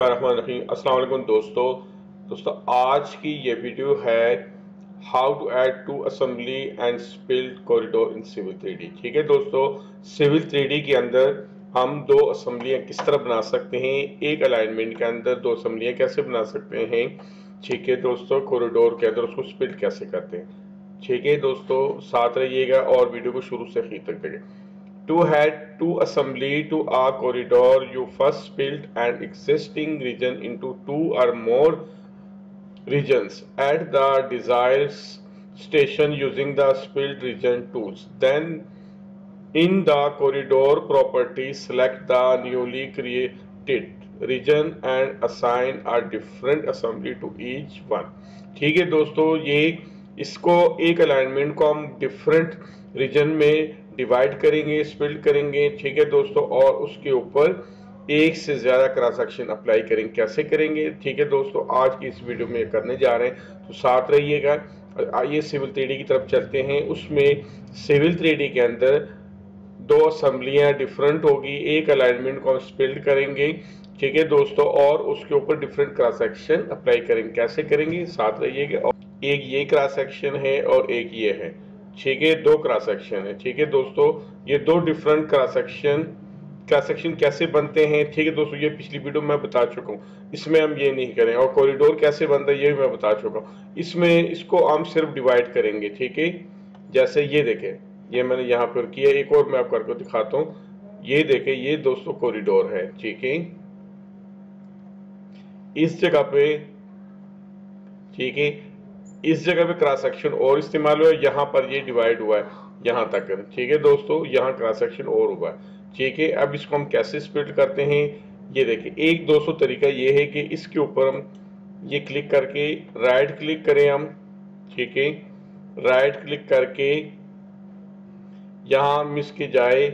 अस्सलाम वालेकुम दोस्तों आज की ये वीडियो है how to add to assembly and spilled corridor in civil 3D। ठीक है दोस्तों, सिविल 3D के अंदर हम दो असेंबलियां किस तरह बना सकते हैं, एक अलाइनमेंट के अंदर दो असेंबलियां कैसे बना सकते हैं। ठीक है दोस्तों, कॉरिडोर के अंदर उसको स्पिल्ड कैसे करते हैं। ठीक है दोस्तों, साथ रहिएगा और वीडियो को शुरू से आखिर तक देखें। To head to assembly to a corridor, you first split an existing region into two or more regions at the desired station using the split region tools. Then, in the corridor property, select the newly created region and assign a different assembly to each one. ठीक है दोस्तों, ये इसको एक alignment को हम different reason में divide करेंगे, स्प्लिट करेंगे। ठीक है दोस्तों, और उसके ऊपर एक से ज्यादा क्रॉस सेक्शन अप्लाई करेंगे। कैसे करेंगे, ठीक है दोस्तों, आज की इस वीडियो में करने जा रहे हैं, तो साथ रहिएगा। आइए सिविल 3D की तरफ चलते हैं। उसमें सिविल 3D के अंदर दो असेंबलियां डिफरेंट होगी, एक अलाइनमेंट को हम स्प्लिट करेंगे। ठीक है दोस्तों, और उसके ऊपर डिफरेंट क्रॉस सेक्शन अप्लाई करेंगे। कैसे करेंगे, साथ रहिएगा। और एक ये क्रॉस सेक्शन है और एक ये है। ठीक है, दो क्रॉस सेक्शन है। ठीक है दोस्तों, ये दो डिफरेंट क्रॉस सेक्शन कैसे बनते हैं। ठीक है दोस्तों, ये पिछली वीडियो में बता चुका हूँ, इसमें हम ये नहीं करें। और कॉरिडोर कैसे बनता है ये भी मैं बता चुका हूँ, इसमें इसको हम सिर्फ डिवाइड करेंगे। ठीक है, जैसे ये देखें, ये मैंने यहाँ पर किया, एक और मैं आपको दिखाता हूँ। ये देखें, ये दोस्तों कॉरिडोर है। ठीक है, इस जगह पे, ठीक है, इस जगह पे क्रॉस सेक्शन और इस्तेमाल हुआ है, यहाँ पर ये डिवाइड हुआ है यहाँ तक। ठीक है दोस्तों, यहाँ क्रॉस सेक्शन और हुआ है। ठीक है, अब इसको हम कैसे स्प्लिट करते हैं, ये देखिए। एक दोस्तों तरीका ये है कि इसके ऊपर हम ये क्लिक करके राइट क्लिक करें हम। ठीक है, राइट क्लिक करके यहाँ हम इसके जाए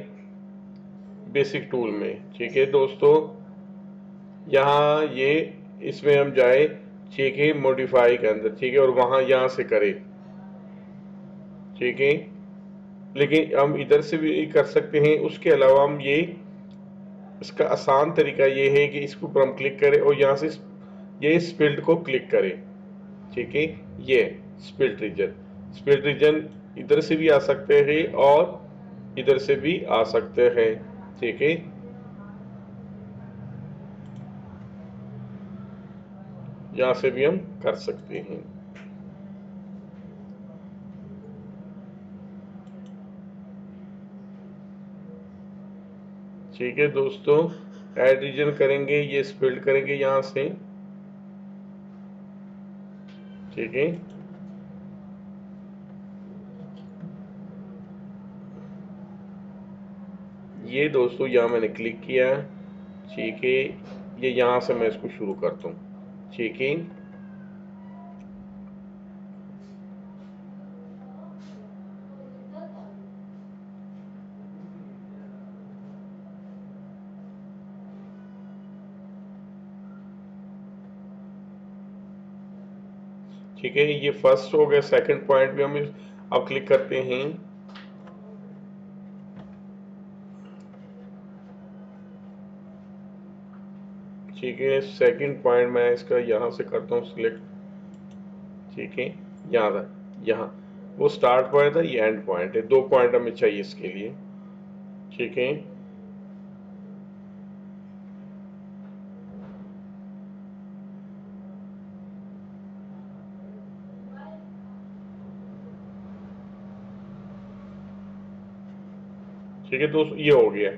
बेसिक टूल में। ठीक है दोस्तों, यहाँ ये इसमें हम जाए, ठीक है, मॉडिफाई के अंदर। ठीक है, और वहां यहां से करें। ठीक है, लेकिन हम इधर से भी कर सकते हैं। उसके अलावा हम ये, इसका आसान तरीका ये है कि इसके ऊपर हम क्लिक करें और यहाँ से ये स्प्लिट को क्लिक करें। ठीक है, ये स्प्लिट रीजन इधर से भी आ सकते हैं और इधर से भी आ सकते हैं। ठीक है, यहाँ से भी हम कर सकते हैं। ठीक है दोस्तों, ऐड रीजन करेंगे, ये स्प्लिट करेंगे यहाँ से। ठीक है, ये दोस्तों यहाँ मैंने क्लिक किया। ठीक है, ये यहाँ से मैं इसको शुरू करता हूँ। ठीक है, ठीक है, ये फर्स्ट हो गया। सेकंड पॉइंट भी हम अब क्लिक करते हैं। ठीक है, सेकंड पॉइंट मैं इसका यहाँ से करता हूँ सिलेक्ट। ठीक है, यहाँ था, यहाँ वो स्टार्ट पॉइंट था, ये एंड पॉइंट है। दो पॉइंट हमें चाहिए इसके लिए। ठीक है, ठीक है दोस्तों, ये हो गया।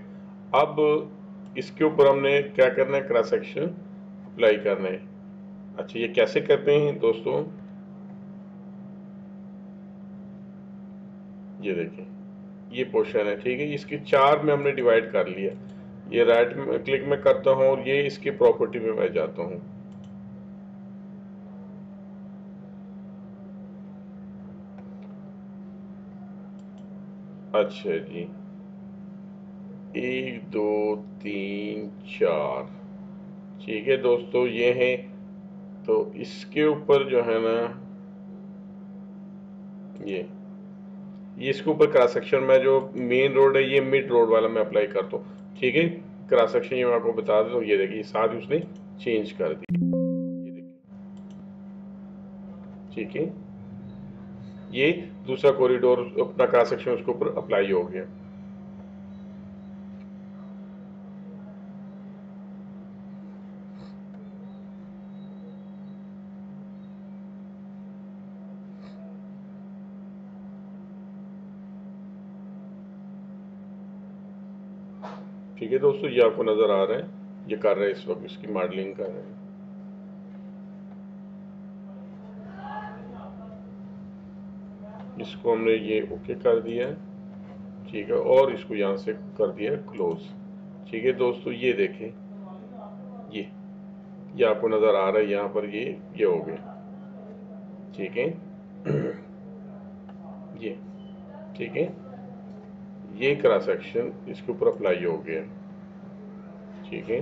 अब इसके ऊपर हमने क्या करना है, क्रॉस सेक्शन अप्लाई करना है। अच्छा, ये कैसे करते हैं दोस्तों, ये देखें, ये पोर्शन है। ठीक है, इसके चार में हमने डिवाइड कर लिया। ये राइट क्लिक में करता हूँ और ये इसकी प्रॉपर्टी में मैं जाता हूँ। अच्छा जी, 1 2 3 4। ठीक है दोस्तों, ये है। तो इसके ऊपर जो है ना, ये इसके ऊपर क्रॉस सेक्शन में जो मेन रोड है, ये मिड रोड वाला मैं अप्लाई करता हूँ। ठीक है, क्रॉस सेक्शन ये मैं आपको बता देता हूँ। ये देखिए, साथ ही उसने चेंज कर दिए, ये देखिए, ठीक है। ये दूसरा कॉरिडोर अपना क्रॉस सेक्शन उसके ऊपर अप्लाई हो गया। ठीक है दोस्तों, ये आपको नजर आ रहा है, ये कर रहे हैं इस वक्त, इसकी मॉडलिंग कर रहे हैं। इसको हमने ये ओके कर दिया है, ठीक है, और इसको यहाँ से कर दिया है क्लोज। ठीक है दोस्तों, ये देखें, ये ये आपको नजर आ रहा है यहाँ पर, ये हो गया, ठीक है। ये ठीक है, ये क्रॉस सेक्शन इसके ऊपर अप्लाई हो गया, ठीक है।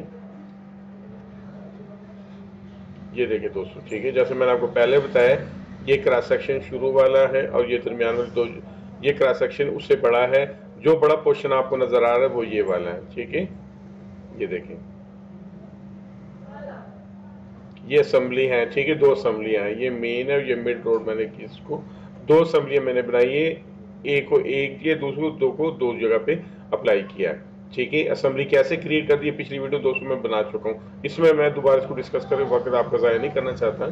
ये देखिए दोस्तों, ठीक है, जैसे मैंने आपको पहले बताया, ये क्रॉस सेक्शन शुरू वाला है और ये दरमियान वाले दो, ये क्रॉस सेक्शन उससे बड़ा है। जो बड़ा पोर्शन आपको नजर आ रहा है वो ये वाला है, ठीक है। ये देखें, ये असेंबली है, ठीक है, दो असेंबलियां हैं, ये मेन है और ये मिड रोड मैंने की, इसको दो असेंबलियां मैंने बनाई है, एक को एक दिया, दूसरे को दो जगह पे अप्लाई किया है, ठीक है। असेंबली कैसे क्रिएट कर दी है पिछली वीडियो दोस्तों मैं बना चुका हूँ, इसमें मैं दोबारा इसको डिस्कस करके वक्त आपका ज़ाया नहीं करना चाहता।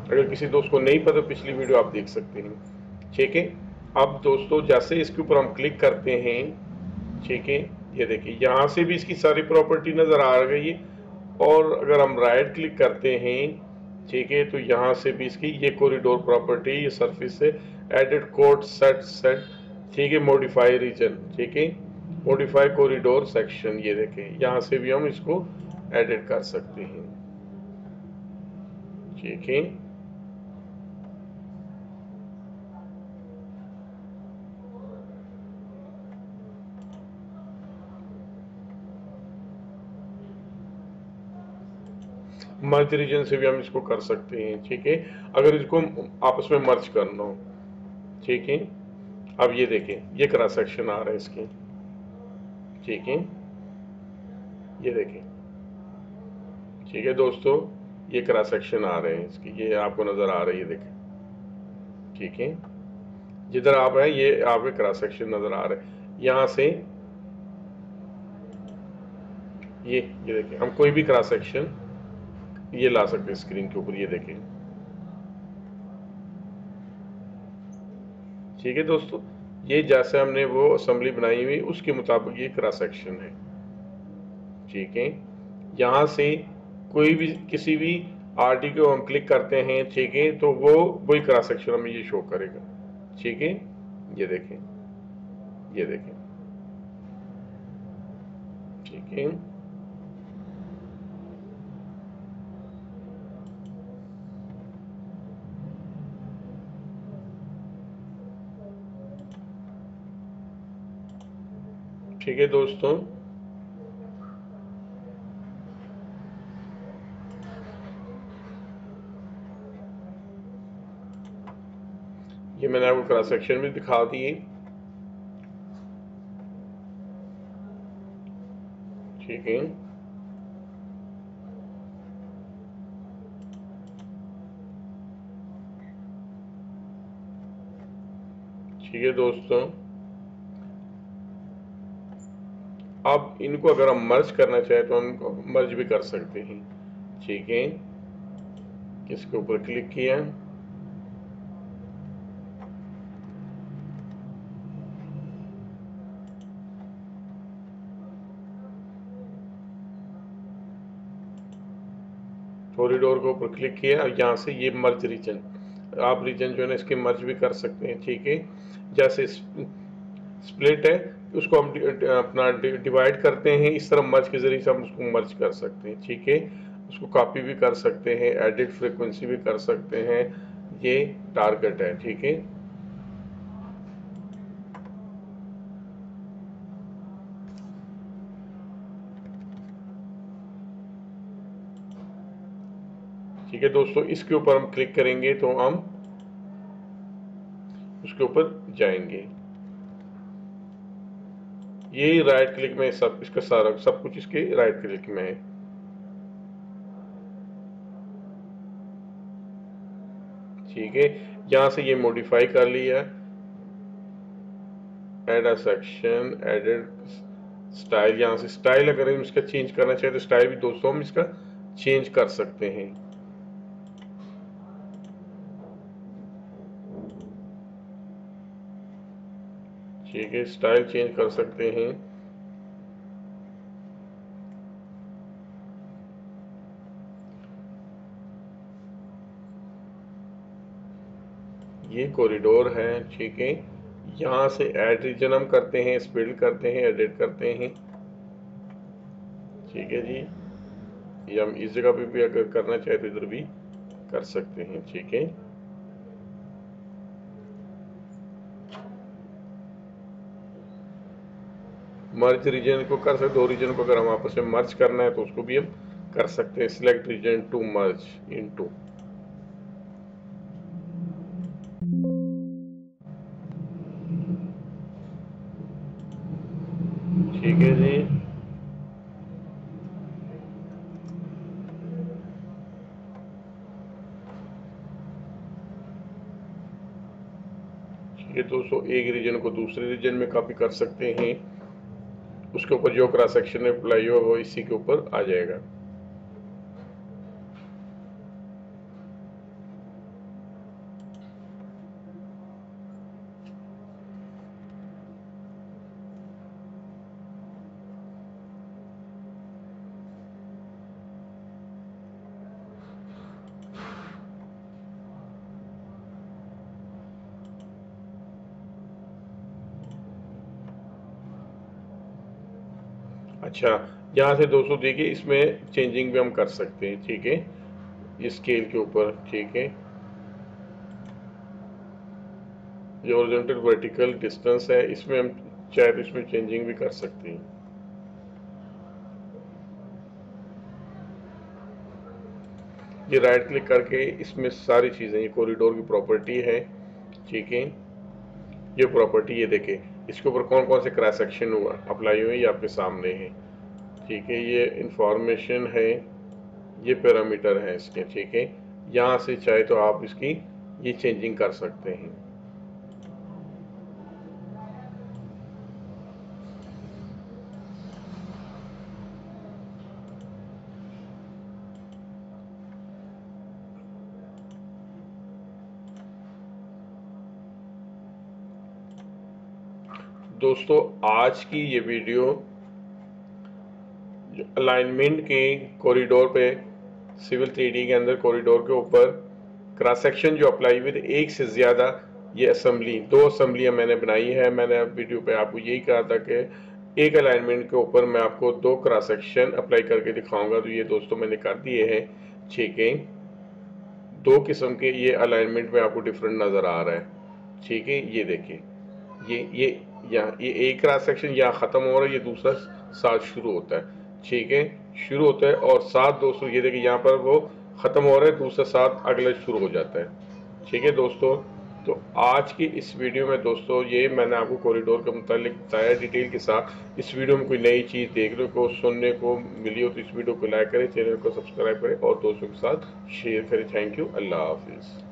अगर किसी दोस्त को नहीं पता पिछली वीडियो आप देख सकते हैं, ठीक है। अब दोस्तों जैसे इसके ऊपर हम क्लिक करते हैं, ठीक है, ये देखिए यहाँ से भी इसकी सारी प्रॉपर्टी नज़र आ गई है, और अगर हम राइट क्लिक करते हैं, ठीक है, तो यहाँ से भी इसकी ये कॉरिडोर प्रॉपर्टी, ये सरफेस से एडिट कोड सेट, ठीक है, मॉडिफाई रीजन, ठीक है, मॉडिफाई कॉरिडोर सेक्शन, ये देखें यहाँ से भी हम इसको एडिट कर सकते हैं, ठीक है। मर्ज रीजन से भी हम इसको कर सकते हैं, ठीक है, अगर इसको आपस में मर्ज करना हो, ठीक है। अब ये देखें, ये क्रॉस सेक्शन आ रहा है इसके, ठीक है, ये देखें, ठीक है दोस्तों, ये क्रॉस सेक्शन आ रहे हैं इसके, ये आपको नजर आ रही है, ये देखें, ठीक है, जिधर आप हैं ये आपके क्रॉस सेक्शन नजर आ रहे हैं। यहाँ से ये देखें, हम कोई भी क्रॉस सेक्शन ये ला सकते हैं स्क्रीन के ऊपर, ये देखें, ठीक है दोस्तों, ये जैसे हमने वो असेंबली बनाई हुई उसके मुताबिक ये क्रॉस सेक्शन है, ठीक है। यहाँ से कोई भी किसी भी आरटी को हम क्लिक करते हैं, ठीक है, तो वो वही क्रॉस सेक्शन हमें ये शो करेगा, ठीक है। ये देखें, ये देखें, ठीक है, ठीक है दोस्तों, ये मैंने आपको क्रॉस सेक्शन भी दिखा दिए, ठीक है, ठीक है दोस्तों। अब इनको अगर हम मर्ज करना चाहें तो हम मर्ज भी कर सकते हैं, ठीक है, इसके ऊपर क्लिक किया, कॉरिडोर के ऊपर क्लिक किया, यहाँ से ये मर्ज रीजन, आप रीजन जो है ना इसके मर्ज भी कर सकते हैं, ठीक है। जैसे स्प्लिट है उसको हम अपना डिवाइड करते हैं, इस तरह मर्ज के जरिए से हम उसको मर्ज कर सकते हैं, ठीक है। उसको कॉपी भी कर सकते हैं, एडिट फ्रीक्वेंसी भी कर सकते हैं, ये टारगेट है, ठीक है। ठीक है दोस्तों, इसके ऊपर हम क्लिक करेंगे तो हम उसके ऊपर जाएंगे, ये राइट क्लिक में सब इसका सारा सब कुछ इसके राइट क्लिक में है, ठीक है, यहाँ से ये मॉडिफाई कर लिया, add a section, added style, यहाँ से स्टाइल अगर हम इसका चेंज करना चाहे तो स्टाइल भी दोस्तों हम इसका चेंज कर सकते हैं। ठीक है, स्टाइल चेंज कर सकते हैं। ये कॉरिडोर है, ठीक है, यहाँ से ऐड रीजन हम करते हैं, स्प्लिट करते हैं, एडिट करते हैं। ठीक है जी, ये हम इस जगह पे भी अगर करना चाहे तो इधर भी कर सकते हैं। ठीक है, मर्ज रीजन को कर सकते, दो रीजन को अगर हम आपस में मर्ज करना है तो उसको भी हम कर सकते हैं। Select region to merge into. ठीक है जी, ये दोस्तों एक रीजन को दूसरे रीजन में कॉपी कर सकते हैं, उसके ऊपर जो क्रॉस सेक्शन अप्लाई हो वो इसी के ऊपर आ जाएगा। अच्छा, यहाँ से दोस्तों देखिए इसमें चेंजिंग भी हम कर सकते हैं। ठीक है, इस स्केल के ऊपर, ठीक है, जो हॉरिजॉन्टल वर्टिकल डिस्टेंस है इसमें हम चाहे तो इसमें चेंजिंग भी कर सकते हैं। ये राइट क्लिक करके इसमें सारी चीज़ें, ये कॉरिडोर की प्रॉपर्टी है। ठीक है, ये प्रॉपर्टी ये देखे, इसके ऊपर कौन कौन से क्रॉस सेक्शन हुआ अप्लाई हुए ये आपके सामने है। ठीक है, ये इंफॉर्मेशन है, ये पैरामीटर है इसके। ठीक है, यहाँ से चाहे तो आप इसकी ये चेंजिंग कर सकते हैं। दोस्तों आज की ये वीडियो अलाइनमेंट के कॉरिडोर पे, सिविल 3D के अंदर कॉरिडोर के ऊपर क्रॉस सेक्शन जो अप्लाई हुए थे, एक से ज़्यादा ये असेंबली, दो असेंबलियां मैंने बनाई है। मैंने वीडियो पे आपको यही कहा था कि एक अलाइनमेंट के ऊपर मैं आपको दो क्रॉस सेक्शन अप्लाई करके दिखाऊंगा, तो ये दोस्तों मैंने कर दिए हैं। ठीक है, दो किस्म के ये अलाइनमेंट में आपको डिफरेंट नज़र आ रहा है। ठीक है, ये देखिए, ये यहाँ ये एक क्रॉस सेक्शन यहाँ ख़त्म हो रहा है, ये दूसरा साथ शुरू होता है। ठीक है, शुरू होता है और साथ दोस्तों ये देखिए यहाँ पर वो ख़त्म हो रहा है, दूसरा साथ अगला शुरू हो जाता है। ठीक है दोस्तों, तो आज की इस वीडियो में दोस्तों ये मैंने आपको कॉरिडोर के मुतालिक बताया डिटेल के साथ। इस वीडियो में कोई नई चीज़ देखने को सुनने को मिली हो तो इस वीडियो को लाइक करें, चैनल को सब्सक्राइब करें और दोस्तों के साथ शेयर करें। थैंक यू, अल्लाह हाफिज़।